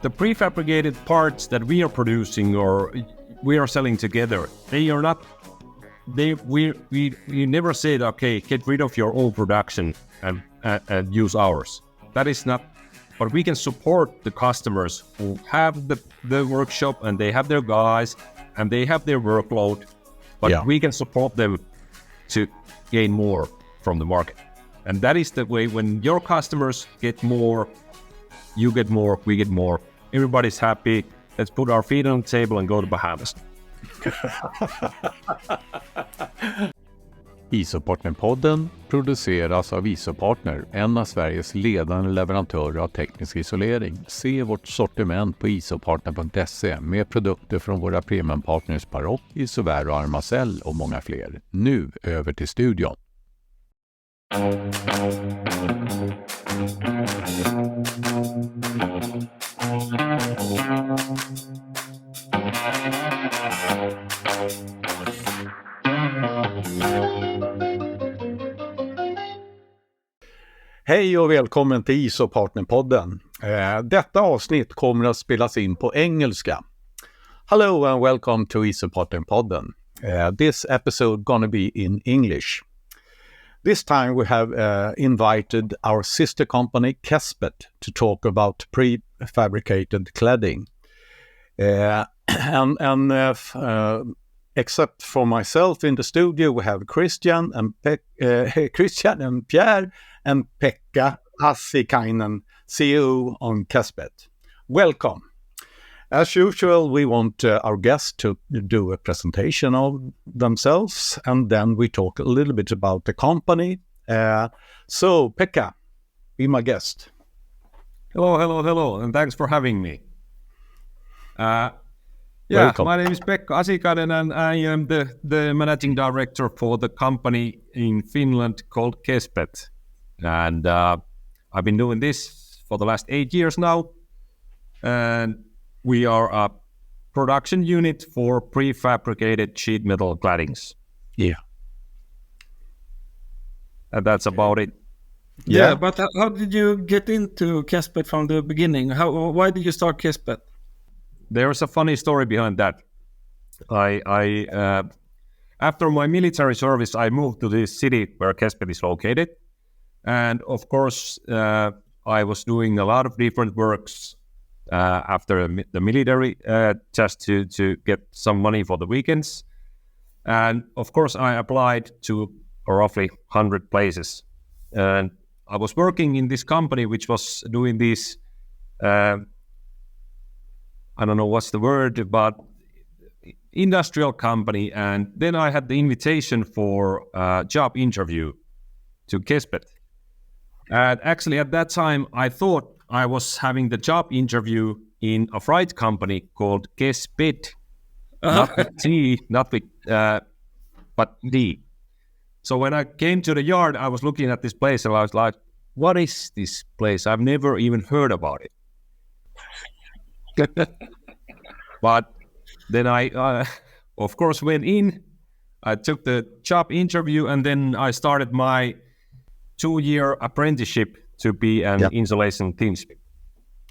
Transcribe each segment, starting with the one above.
the prefabricated parts that we are producing or we are selling together, they are not. We never said, okay, get rid of your own production and use ours. That is not. But we can support the customers who have the workshop and they have their guys and they have their workload. But we can support them to gain more from the market. And that is the way when your customers get more, you get more, we get more. Everybody's happy. Let's put our feet on the table and go to Bahamas. Isopartner-podden produceras av Isopartner, en av Sveriges ledande leverantörer av teknisk isolering. Se vårt sortiment på isopartner.se med produkter från våra premiumpartners Paroc, Isover och Armacell och många fler. Nu över till studion. Hej och välkommen till Isopartner-podden. Detta avsnitt kommer att spelas in på engelska. Hello and welcome to Isopartner-podden. This episode gonna be in English. This time we have invited our sister company Kespet to talk about prefabricated cladding. Except for myself in the studio, we have Christian and Pierre and Pekka Asikainen, CEO on Kespet. Welcome. As usual, we want our guests to do a presentation of themselves, and then we talk a little bit about the company. So, Pekka, be my guest. Hello, and thanks for having me. Welcome. My name is Pekka Asikainen, and I am the managing director for the company in Finland called Kespet. And I've been doing this for the last 8 years now. And we are a production unit for prefabricated sheet metal claddings. Yeah. And that's about it. Yeah, but how did you get into Kespet from the beginning? Why did you start Kespet? There's a funny story behind that. I after my military service, I moved to this city where Kespet is located. And of course, I was doing a lot of different works after the military, just to get some money for the weekends. And of course, I applied to roughly 100 places. And I was working in this company, which was doing this, I don't know what's the word, but industrial company. And then I had the invitation for a job interview to Kespet. And actually at that time, I thought I was having the job interview in a freight company called Kespet, not with T, but D. So when I came to the yard, I was looking at this place and I was like, what is this place? I've never even heard about it. But then I, of course, went in, I took the job interview, and then I started my 2-year apprenticeship to be an insulation teamspeak.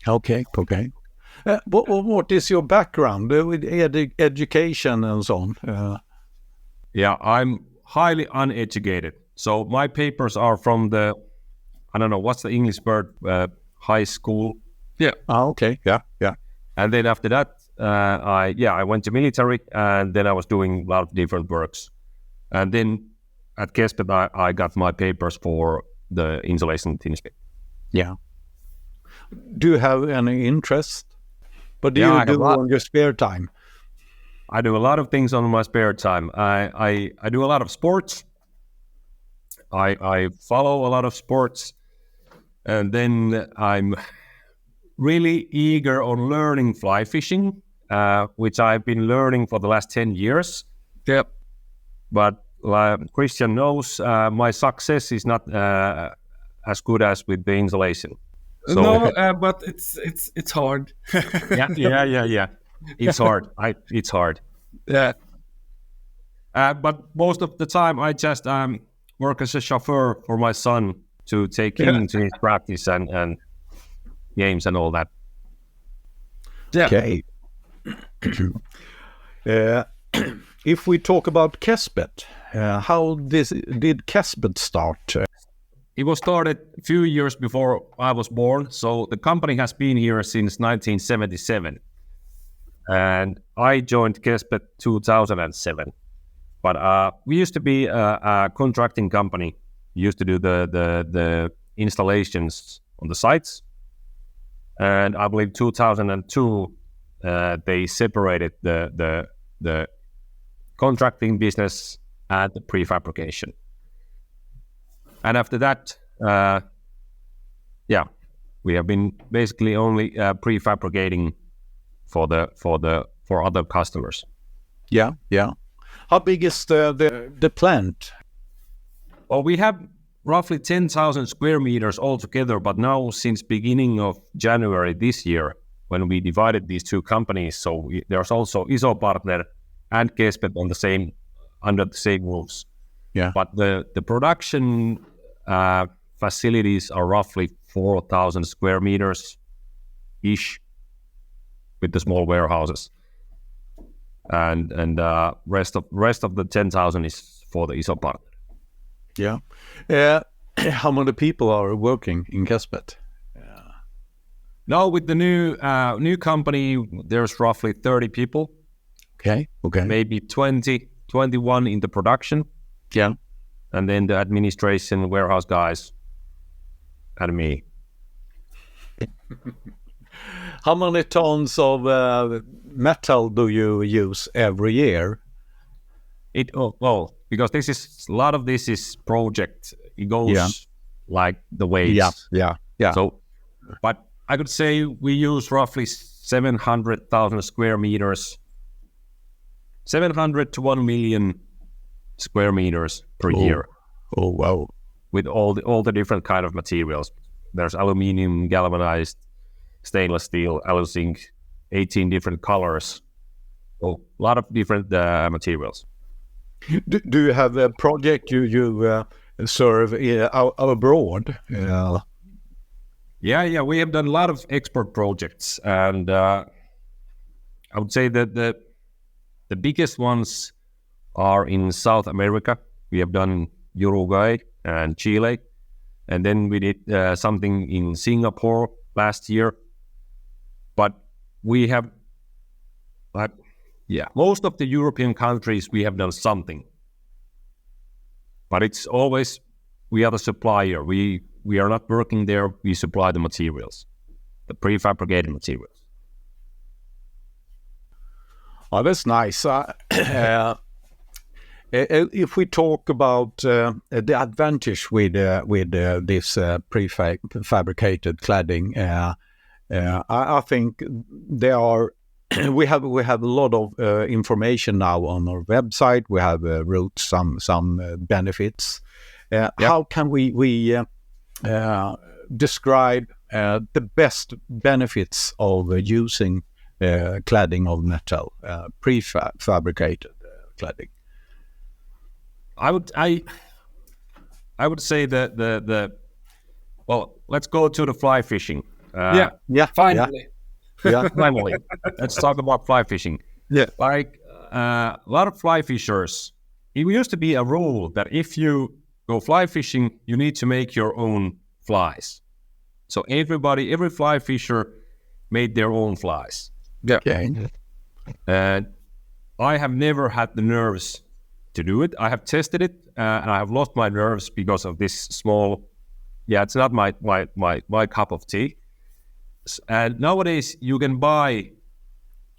Okay. What is your background with education and so on? I'm highly uneducated. So my papers are from the, I don't know, what's the English word, high school. Yeah. Okay. Yeah. And then after that, I went to military, and then I was doing a lot of different works. And then at Kespet, I got my papers for the insulation teamspeak. Yeah. Do you have any interest? What do you do on your spare time? I do a lot of things on my spare time. I do a lot of sports. I follow a lot of sports. And then I'm really eager on learning fly fishing, which I've been learning for the last 10 years. Yep. But Christian knows my success is not as good as with the insulation. So, no, but it's hard. yeah. It's hard. It's hard. Yeah. But most of the time, I just work as a chauffeur for my son to take him to his practice and games and all that. Yeah. Okay. If we talk about Kespet, how did Kespet start? It was started a few years before I was born, so the company has been here since 1977. And I joined Kespet 2007. But we used to be a contracting company. We used to do the installations on the sites. And I believe 2002, they separated the contracting business and the prefabrication. And after that, we have been basically only prefabricating for other customers. Yeah. How big is the plant? Well, we have roughly 10,000 square meters altogether, but now since beginning of January this year, when we divided these two companies, so there's also Isopartner and Kespet under the same roofs. Yeah. But the production facilities are roughly 4,000 square meters ish, with the small warehouses, and rest of the 10,000 is for the Isopartner. Yeah. How many people are working in Kespet? Now with the new company, there's roughly 30 people. Okay. Maybe 21 in the production. Yeah. And then the administration, warehouse guys, and me. How many tons of metal do you use every year? Because a lot of this is project. It goes like the waves. Yeah. So, but I could say we use roughly 700,000 square meters, 700 to 1 million square meters per year. Oh, wow. With all the different kind of materials. There's aluminum, galvanized, stainless steel, alu-zinc, 18 different colors. So a lot of different materials. Do you have a project you serve abroad? Yeah, we have done a lot of export projects, and I would say that the biggest ones are in South America. We have done Uruguay and Chile, and then we did something in Singapore last year. But we have, most of the European countries we have done something. But it's always we are the supplier. We are not working there. We supply the materials, the prefabricated materials. Oh, that's nice. If we talk about the advantage with this prefabricated cladding, I think there are. We have a lot of information now on our website. We have wrote some benefits. How can we describe the best benefits of using cladding of metal, prefabricated cladding? I would say that well, let's go to the fly fishing. Finally. Yeah. Finally, let's talk about fly fishing. Yeah. Like a lot of fly fishers, it used to be a rule that if you go fly fishing, you need to make your own flies. So every fly fisher made their own flies. Yeah. Okay. And I have never had the nerves to do it. I have tested it, and I have lost my nerves because of this small. Yeah, it's not my cup of tea. And nowadays you can buy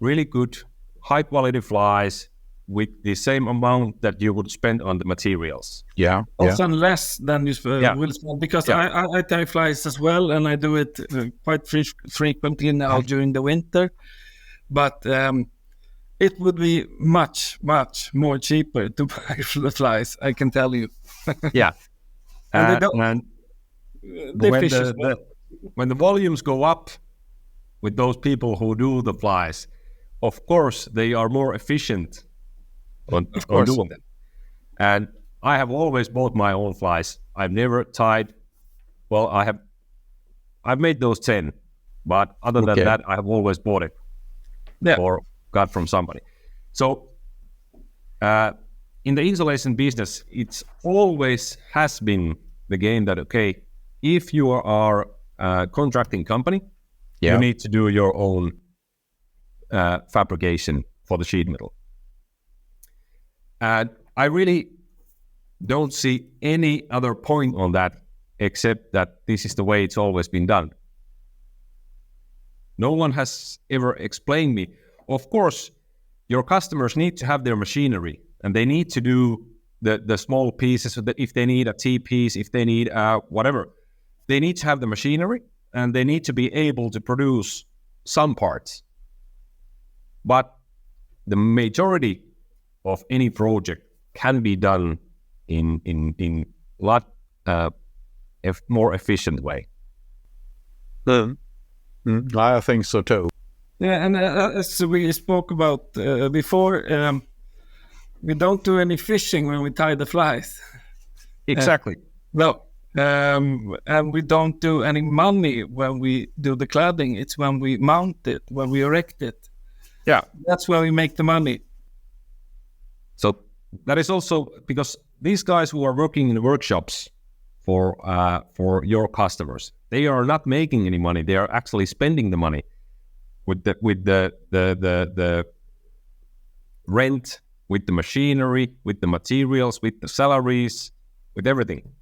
really good, high quality flies with the same amount that you would spend on the materials. Yeah. Also less than you will spend, because I tie flies as well, and I do it quite frequently now during the winter. But it would be much more cheaper to buy flies, I can tell you. Yeah. And they don't. They fish as well. When the volumes go up with those people who do the flies, of course they are more efficient on doing them. And I have always bought my own flies. I've never tied. Well, I've made those 10, but other than that, I have always bought it. or got from somebody. So in the installation business, it's always has been the game that, okay, if you are a contracting company, you need to do your own fabrication for the sheet metal. And I really don't see any other point on that except that this is the way it's always been done. No one has ever explained me. Of course, your customers need to have their machinery and they need to do the small pieces. So that if they need a T-piece, if they need whatever, they need to have the machinery and they need to be able to produce some parts. But the majority of any project can be done in a lot more efficient way. I think so too. Yeah, and as we spoke about before, we don't do any fishing when we tie the flies. Exactly. No. And we don't do any money when we do the cladding. It's when we mount it, when we erect it. Yeah. That's where we make the money. So that is also because these guys who are working in the workshops for your customers, they are not making any money. They are actually spending the money with the rent, with the machinery, with the materials, with the salaries, with everything.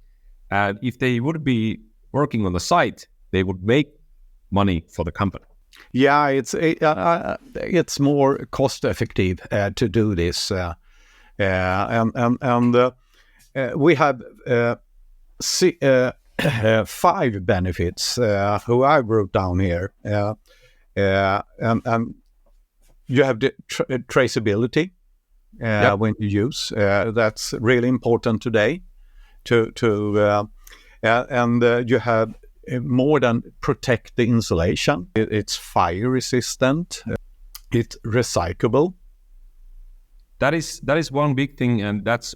And if they would be working on the site, they would make money for the company. Yeah, it's more cost effective to do this, and we have 5 benefits who I wrote down here, and you have the traceability when you use. That's really important today. And you have more than protect the insulation. It's fire resistant. It's recyclable. That is one big thing, and that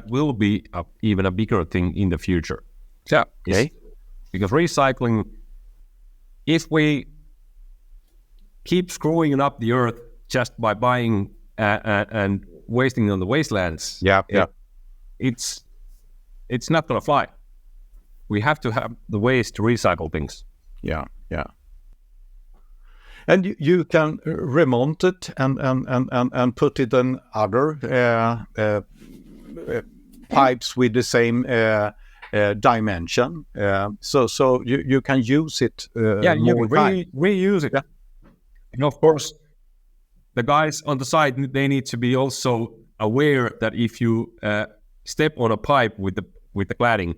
will be even a bigger thing in the future. Yeah. Okay. Because recycling, if we keep screwing up the earth just by buying and wasting on the wastelands, it's not going to fly. We have to have the ways to recycle things. Yeah. And you can remount it and put it in other pipes with the same dimension. So you can use it more time. Reuse it. Yeah. And of course, the guys on the side, they need to be also aware that if you step on a pipe with the cladding,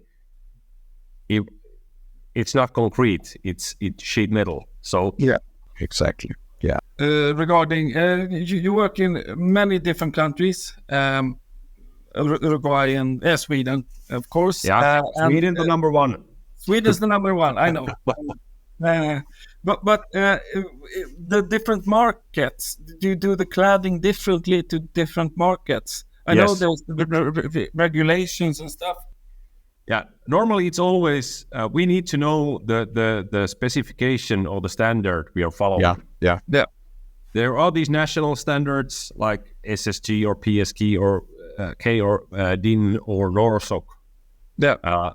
it's not concrete, it's sheet metal. So yeah, exactly. Yeah. Regarding you work in many different countries, Uruguay and Sweden, of course. Yeah, Sweden the number one. Sweden's the number one. I know. But the different markets, do you do the cladding differently to different markets? I know there's the regulations and stuff. Yeah, normally it's always we need to know the specification or the standard we are following. Yeah. There are these national standards like SSG or PSG or K or DIN or NORSOC. Yeah.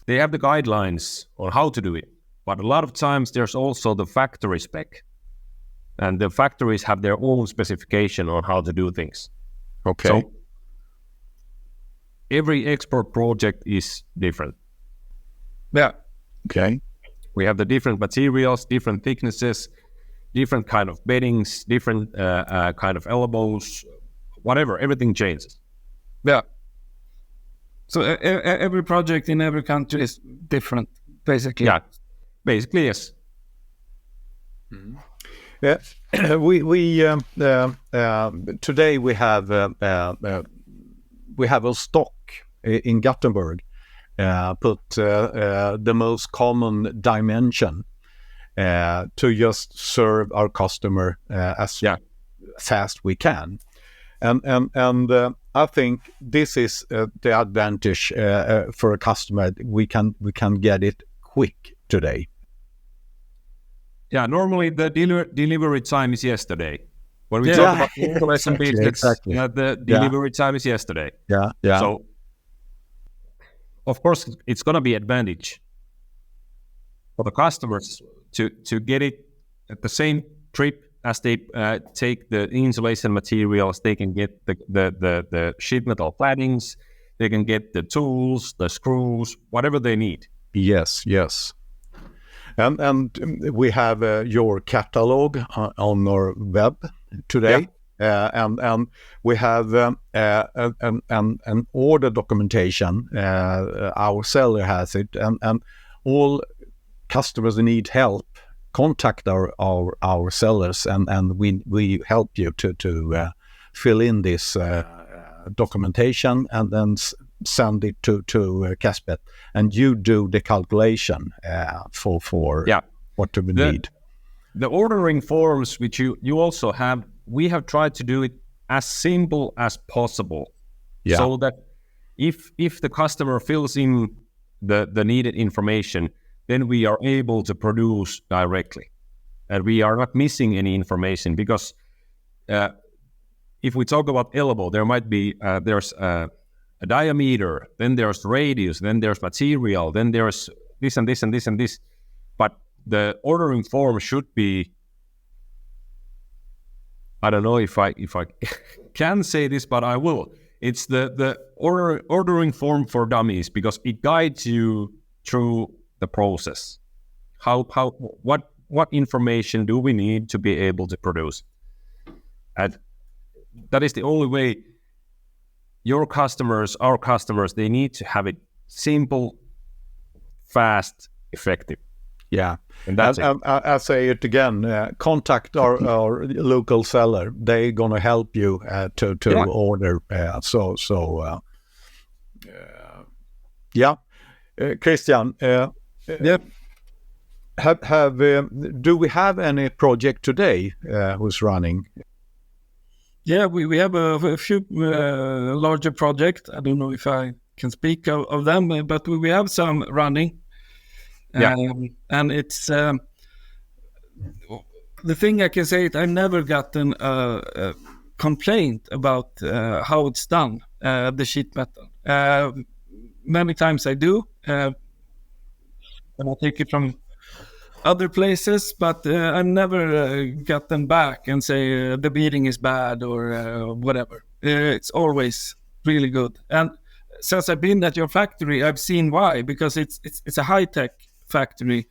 They have the guidelines on how to do it, but a lot of times there's also the factory spec, and the factories have their own specification on how to do things. Okay. So every export project is different. Yeah. Okay. We have the different materials, different thicknesses, different kind of beddings, different kind of elbows, whatever. Everything changes. Yeah. So every project in every country is different, basically. Yeah. Basically, yes. Mm-hmm. Yeah. Today we have a stock in Gothenburg, put the most common dimension to just serve our customer as fast we can, and I think this is the advantage for a customer. We can get it quick today. Yeah, normally the delivery time is yesterday. When we talk about installation business, exactly. The delivery time is yesterday. Yeah. So, of course, it's going to be advantage for the customers to get it at the same trip as they take the insulation materials. They can get the sheet metal claddings. They can get the tools, the screws, whatever they need. Yes. And we have your catalog on our web today, and we have an order documentation. Our seller has it, and all customers who need help contact our sellers, and we help you to fill in this documentation and then send it to Kespet, and you do the calculation for what do we need. The ordering forms, which you also have, we have tried to do it as simple as possible, so that if the customer fills in the needed information, then we are able to produce directly, and we are not missing any information. Because if we talk about elbow, there might be there's a diameter, then there's radius, then there's material, then there's this and this and this and this. But the ordering form should be, I don't know if I can say this, but I will. It's the ordering form for dummies, because it guides you through the process. What information do we need to be able to produce? And that is the only way. Your customers, our customers, they need to have it simple, fast, effective. Yeah, and that's it. I'll say it again. Contact our local seller. They're gonna help you to order. Christian. Do we have any project today who's running? Yeah, we have a few larger projects. I don't know if I can speak of them, but we have some running. And it's the thing I can say is I've never gotten a complaint about how it's done, the sheet metal. Many times I do, and I take it from other places, but I never got them back and say the beating is bad or whatever. It's always really good. And since I've been at your factory, I've seen why, because it's a high-tech factory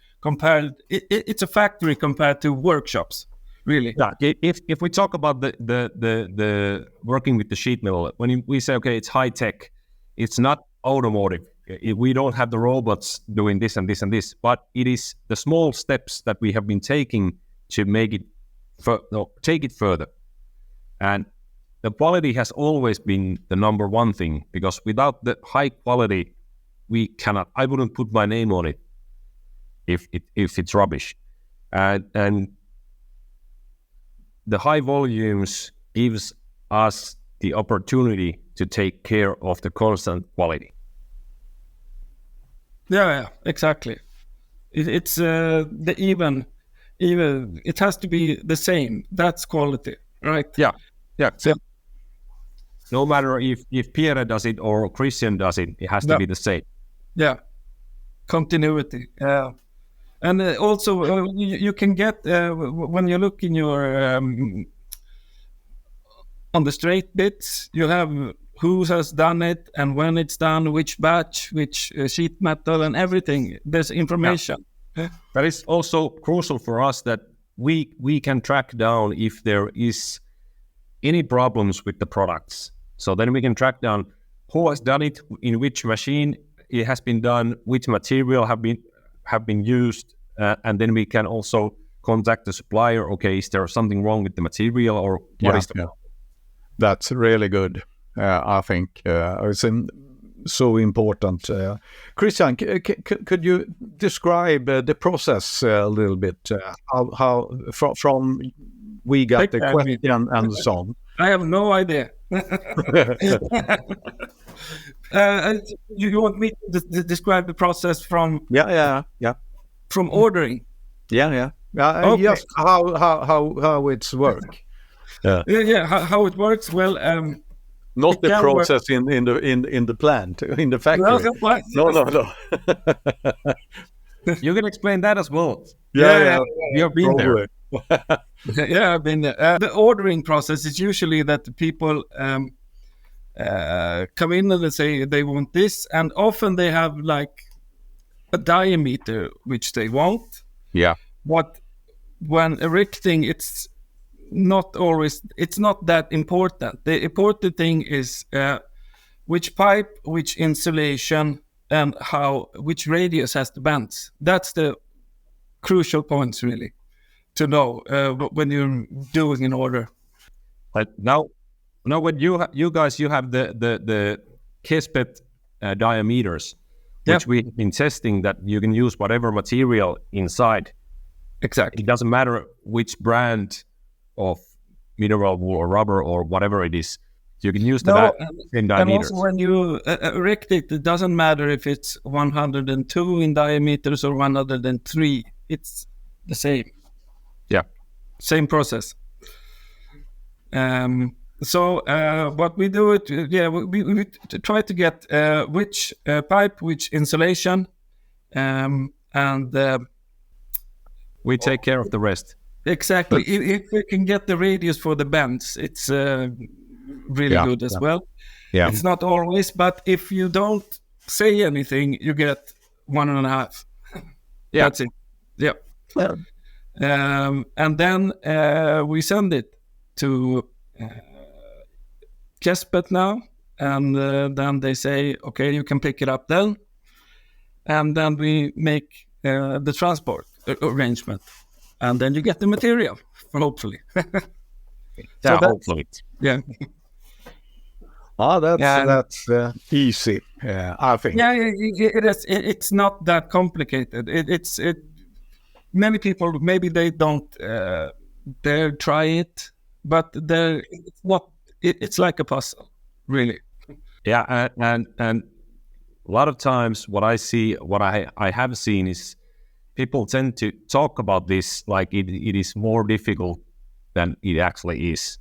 it's a factory compared to workshops, really. Yeah. If we talk about the working with the sheet metal, when we say it's high-tech, it's not automotive. We don't have the robots doing this and this and this, but it is the small steps that we have been taking to make it take it further. And the quality has always been the number one thing, because without the high quality, we cannot. I wouldn't put my name on it if it's rubbish. And the high volumes gives us the opportunity to take care of the constant quality. Yeah, exactly. It's the even. It has to be the same. That's quality, right? Yeah. So, no matter if Pierre does it or Christian does it, it has to be the same. Yeah, continuity. Yeah, and also you can get when you look in your on the straight bits, you have who has done it and when it's done, which batch, which sheet metal, and everything. There's information. Yeah. That is also crucial for us, that we can track down if there is any problems with the products. So then we can track down who has done it, in which machine it has been done, which material have been used, and then we can also contact the supplier. Okay, is there something wrong with the material, or what is the problem? That's really good. I think it's so important. Christian, could you describe the process a little bit? How from we got the question and so on. I have no idea. You want me to describe the process from? Yeah. From ordering. Yeah. Okay. Just how it's work. How it works? Well, not the process in the plant, in the factory. No. You can explain that as well. Yeah. You've been there. Yeah, I've been there. The ordering process is usually that the people come in and they say they want this, and often they have like a diameter which they want. Yeah. But when erecting, it's not that important. The important thing is which pipe, which insulation, and which radius has the bends. That's the crucial points, really, to know when you're doing an order. But now when you guys have the Kespet diameters, which we've been testing, that you can use whatever material inside. Exactly. It doesn't matter which brand of mineral wool or rubber or whatever it is. You can use the same diameters. And also when you erect it, it doesn't matter if it's 102 in diameters or 103. It's the same. Yeah. Same process. So what we do we try to get which pipe, which insulation, and we take care of the rest. Exactly. If we can get the radius for the bends, it's really good as well. Yeah. It's not always, but if you don't say anything, you get 1.5. Yeah. That's it. Yeah. And then we send it to Kespet now, and then they say, okay, you can pick it up then. And then we make the transport arrangement. And then you get the material, hopefully. Hopefully. Yeah. That's easy, I think. Yeah, it is. It's not that complicated. Many people, maybe they don't dare try it, but it's not. It's like a puzzle, really. Yeah, and a lot of times what I see, what I have seen is people tend to talk about this like it is more difficult than it actually is.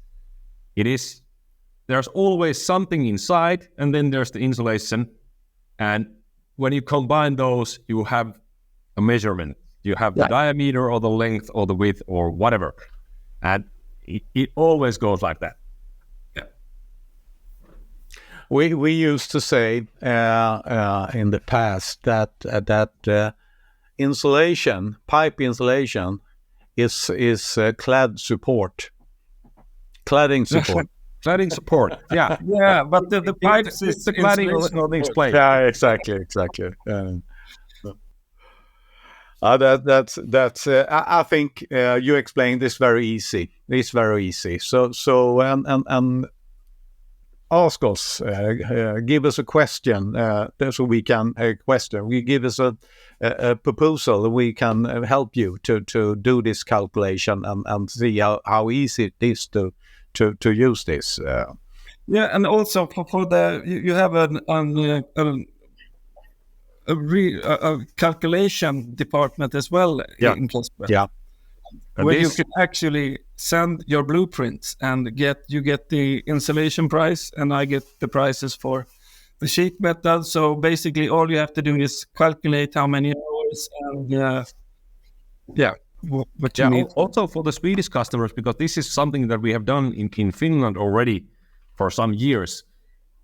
It is. There's always something inside, and then there's the insulation. And when you combine those, you have a measurement. You have the diameter or the length or the width or whatever. And it always goes like that. Yeah. We used to say in the past that insulation, pipe insulation, is cladding support. Cladding support, yeah. Yeah, but the pipes is the cladding will explain. Yeah, exactly. That's. I think you explained this very easy. It's very easy. So and ask us, give us a question, so we can question. We give us a proposal. We can help you to do this calculation and see how easy it is to use this. Yeah, and also for the you have a calculation department as well in Kespet. Yeah, where you can actually send your blueprints and you get the installation price, and I get the prices for the sheet metal. So basically, all you have to do is calculate how many hours and what you need. Also for the Swedish customers, because this is something that we have done in Finland already for some years.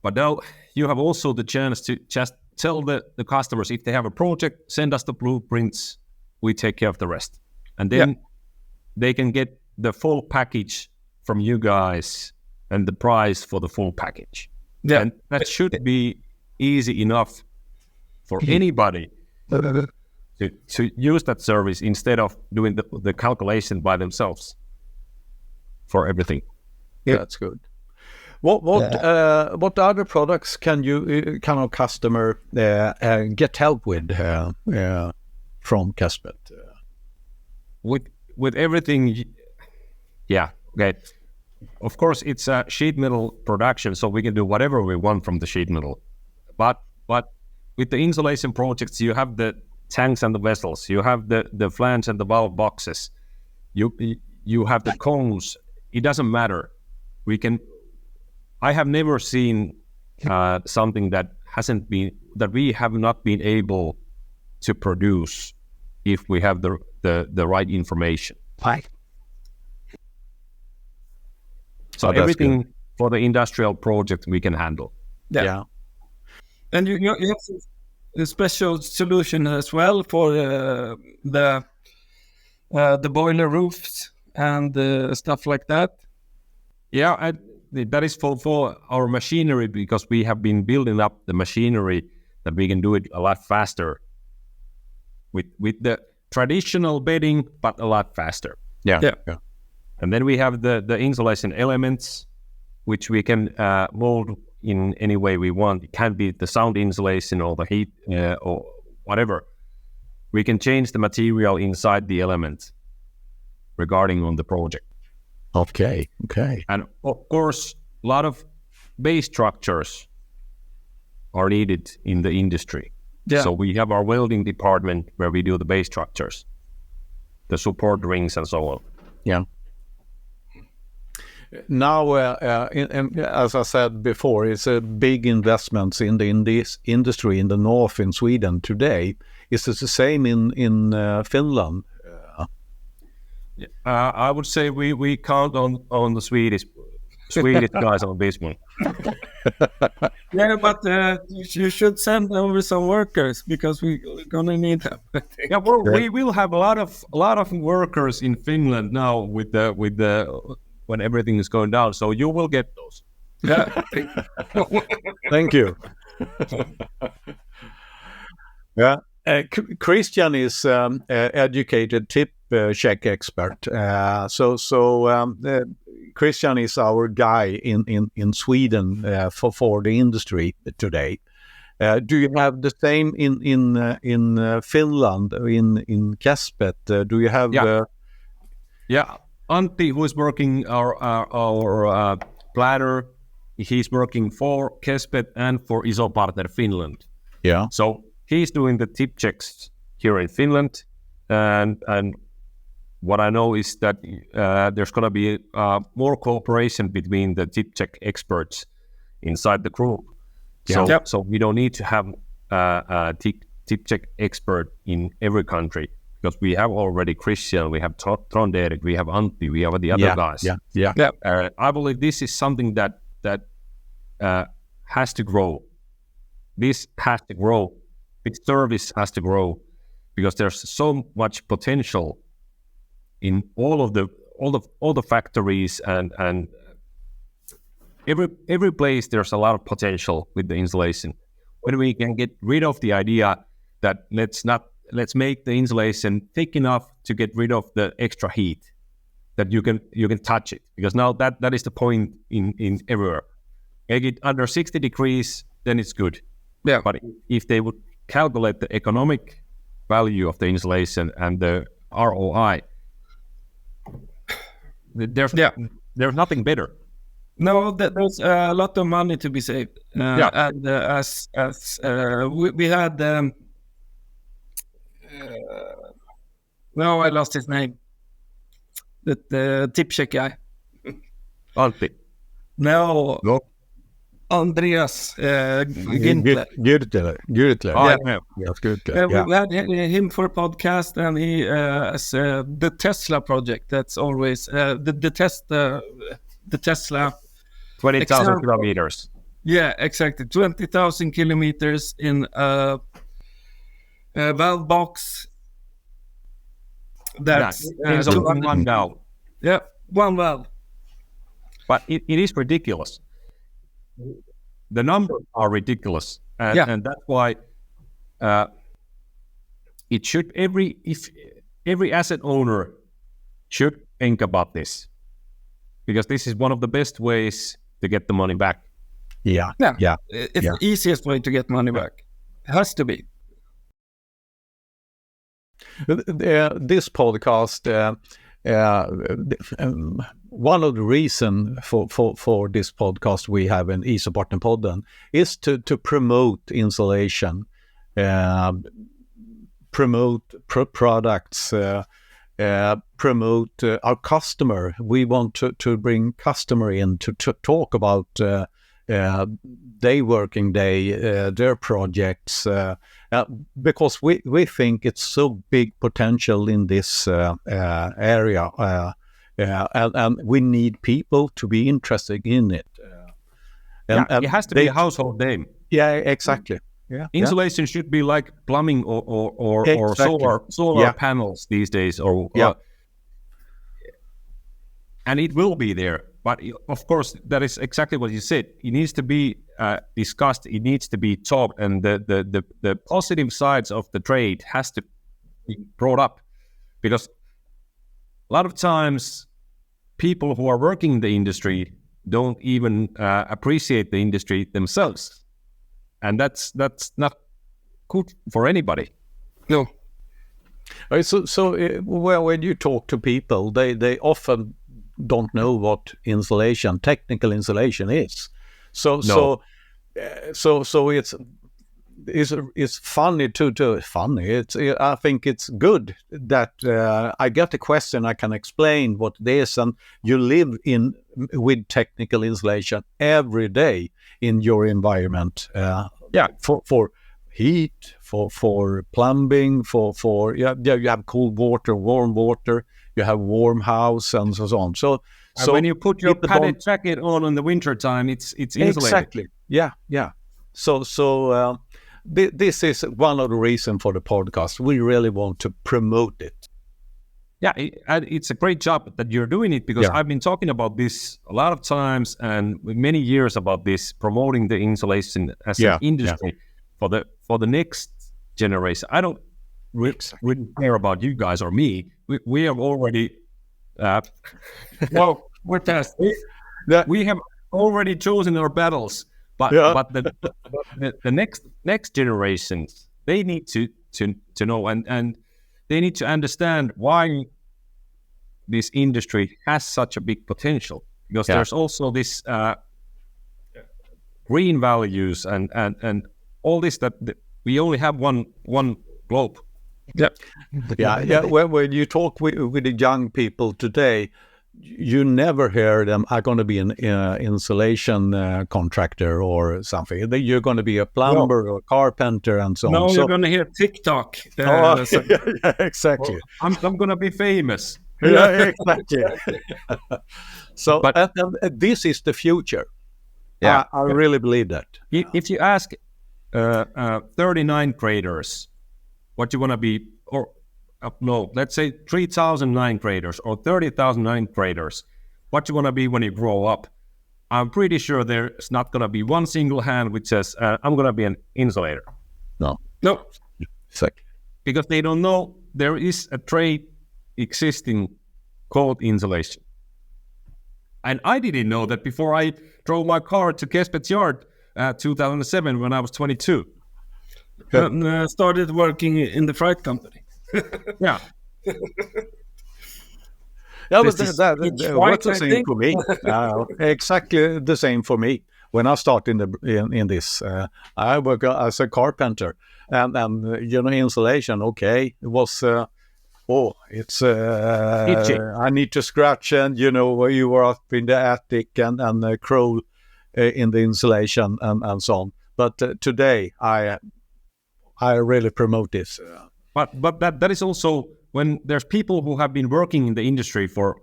But now you have also the chance to just tell the customers, if they have a project, send us the blueprints, we take care of the rest. And then they can get the full package from you guys and the price for the full package. Yeah. And that should be easy enough for anybody to use that service instead of doing the calculation by themselves for everything. Yeah, that's good. What other products can a customer get help with from Kespet? With everything, yeah, okay. Of course, it's a sheet metal production, so we can do whatever we want from the sheet metal. But with the insulation projects, you have the tanks and the vessels, you have the flange and the valve boxes, you have the cones it doesn't matter. I have never seen something that we have not been able to produce if we have the right information. Right. So everything good. For the industrial project we can handle. Yeah. And you have a special solution as well for the boiler roofs and stuff like that. Yeah, that is for our machinery, because we have been building up the machinery that we can do it a lot faster with the traditional bedding, but a lot faster. Yeah. And then we have the insulation elements, which we can mold in any way we want. It can be the sound insulation or the heat or whatever. We can change the material inside the element regarding on the project. Okay. And of course, a lot of base structures are needed in the industry. Yeah. So we have our welding department where we do the base structures, the support rings and so on. Yeah. Now, as I said before, it's a big investments in this industry in the north in Sweden today. Is it the same in Finland? I would say we count on the Swedish guys on this one. Yeah, but you should send over some workers because we're gonna need them. Yeah, we will have a lot of workers in Finland now with the when everything is going down. So you will get those. Yeah. Thank you. Yeah. Christian is educated tip check expert. Christian is our guy in Sweden for the industry today. Do you have the same in Finland, in Kespet? Do you have? Yeah, Antti, who is working our planner, he's working for Kespet and for Isopartner Finland. Yeah. So he's doing the tip checks here in Finland, and what I know is that there's going to be more cooperation between the tip check experts inside the group. Yeah. So we don't need to have a tip check expert in every country, because we have already Christian, we have Trond-Erik, we have Antti, we have the other guys. Yeah. I believe this is something that has to grow. This has to grow. This service has to grow, because there's so much potential in all the factories and every place. There's a lot of potential with the insulation. When we can get rid of the idea that let's make the insulation thick enough to get rid of the extra heat, that you can touch it, because now that is the point in everywhere. Make it under 60 degrees, then it's good. Yeah. But if they would calculate the economic value of the insulation and the ROI, there's nothing better. No, there's a lot of money to be saved. And as we had, I lost his name. The tip check guy. Antti. No. Andreas Gürtler. Yes, Gürtler. We had him for a podcast, and he has the Tesla project. That's always the Tesla 20,000 kilometers. Yeah, exactly. 20,000 kilometers in a valve box. That's one valve. Yeah, one valve. But it is ridiculous. The numbers are ridiculous, and that's why it should every asset owner should think about this, because this is one of the best ways to get the money back. Yeah. It's the easiest way to get money back. It has to be. This podcast, one of the reasons for this podcast we have in Isopartner-podden is to promote insulation, promote products, promote our customer. We want to bring customer in to talk about their working day, their projects, because we think it's so big potential in this area, and we need people to be interested in it. And it has to be a household name. Yeah, exactly. Yeah, insulation should be like plumbing or Exactly. solar panels these days, and it will be there. But of course, that is exactly what you said. It needs to be discussed. It needs to be talked, and the positive sides of the trade has to be brought up, because a lot of times people who are working in the industry don't even appreciate the industry themselves. And that's not good for anybody. No. So when you talk to people, they often don't know what technical insulation is. So it's funny funny. I think it's good that I get a question, I can explain what it is, and you live with technical insulation every day in your environment. For heat, for plumbing, for you have cold water, warm water, you have warm house, and so on. So when you put your padded jacket on in the winter time, it's insulated. Exactly. Yeah. So this is one of the reasons for the podcast. We really want to promote it. Yeah, it's a great job that you're doing it, because I've been talking about this a lot of times and many years about this, promoting the insulation as an industry for the next generation. I don't really care about you guys or me. We have already we're past. We have already chosen our battles, but the next generations, they need to know and they need to understand why this industry has such a big potential, because there's also this green values and all this that we only have one globe. When you talk with the young people today, you never hear them are going to be an insulation contractor or something. You're going to be a plumber or a carpenter and so on. No, you're going to hear TikTok. Exactly. I'm going to be famous. Yeah, exactly. So, but this is the future. Yeah, I really believe that. If you ask 39 graders what you want to be, or let's say 3,000 ninth graders or 30,000 ninth graders, what you want to be when you grow up, I'm pretty sure there's not going to be one single hand which says, I'm going to be an insulator. No. Exactly. Because they don't know there is a trade existing called insulation. And I didn't know that before I drove my car to Kespet-familjen 2007 when I was 22. Started working in the freight company. Yeah, but what's the same for me? Exactly the same for me. When I started in this, I work as a carpenter, and insulation. Okay, it was. It's itchy. I need to scratch, and where you were up in the attic and crawl in the insulation and so on. But today, I really promote this. But that is also when there's people who have been working in the industry for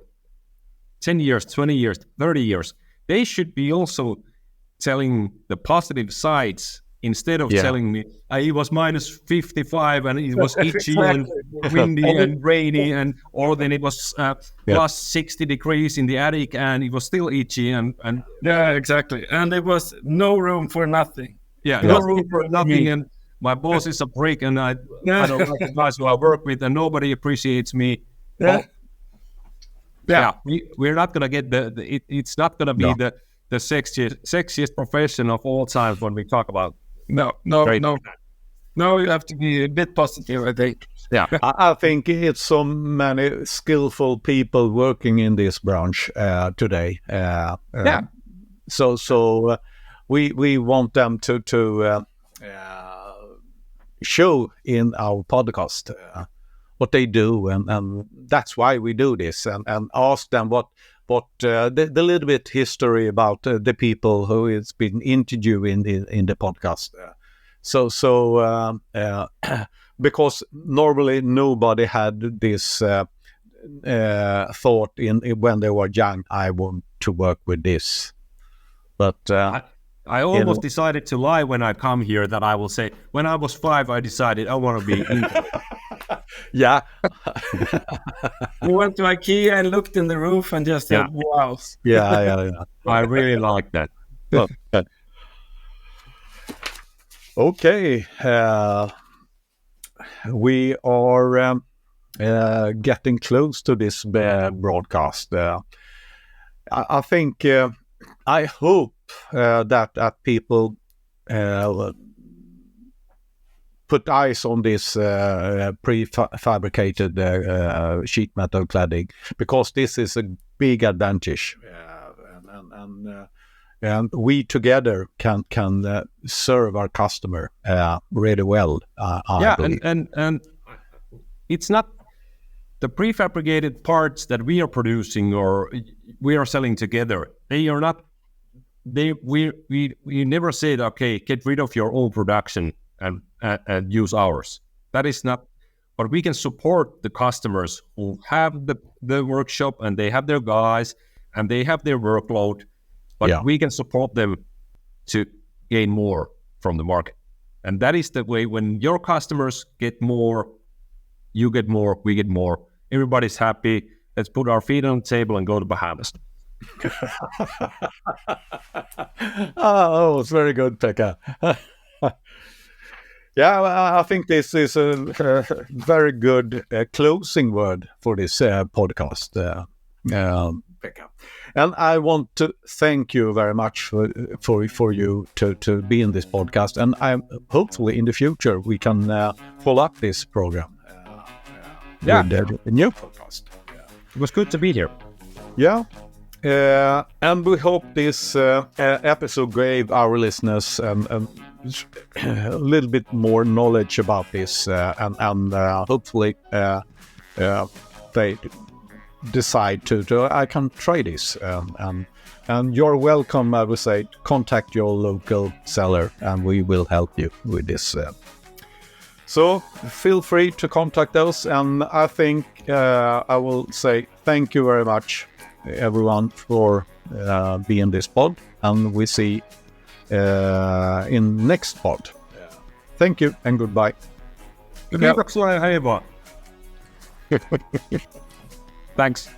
10 years, 20 years, 30 years, they should be also telling the positive sides instead of telling me it was minus 55 and it was itchy and windy and rainy, or then it was plus 60 degrees in the attic and it was still itchy and exactly. And there was no room for nothing. No room for nothing. And my boss is a prick, and I don't like the guys who I work with, and nobody appreciates me. We're not gonna get it's not gonna be the sexiest profession of all time when we talk about. No. You have to be a bit positive, I think. Yeah, I think it's so many skillful people working in this branch today. So we want them to show in our podcast what they do, and that's why we do this, and ask them what the little bit history about the people who has been interviewed in the podcast. Because normally nobody had this thought when they were young, I want to work with this. But I almost decided to lie when I come here, that I will say, when I was 5, I decided I want to be in. Yeah. We went to IKEA and looked in the roof and just said, wow. Yeah. I really like that. Okay. We are getting close to this broadcast. I think, I hope that people put eyes on this prefabricated sheet metal cladding, because this is a big advantage, and we together can serve our customer really well. I believe. and it's not the prefabricated parts that we are producing or we are selling together. They are not. We never said, okay, get rid of your own production and use ours. That is not. But we can support the customers who have the workshop, and they have their guys and they have their workload. But we can support them to gain more from the market. And that is the way. When your customers get more, you get more, we get more. Everybody's happy. Let's put our feet on the table and go to Bahamas. Oh, it's very good, Pekka. Yeah, I think this is a very good closing word for this podcast, Pekka. And I want to thank you very much for you to be in this podcast. And hopefully in the future we can follow up this program with the new podcast. It was good to be here. Yeah. And we hope this episode gave our listeners a little bit more knowledge about this, and hopefully they decide to I can try this, and you're welcome. I would say contact your local seller, and we will help you with this. So feel free to contact us, and I think I will say thank you very much, everyone, for being this pod, and we see in next pod. Thank you and goodbye. Thanks.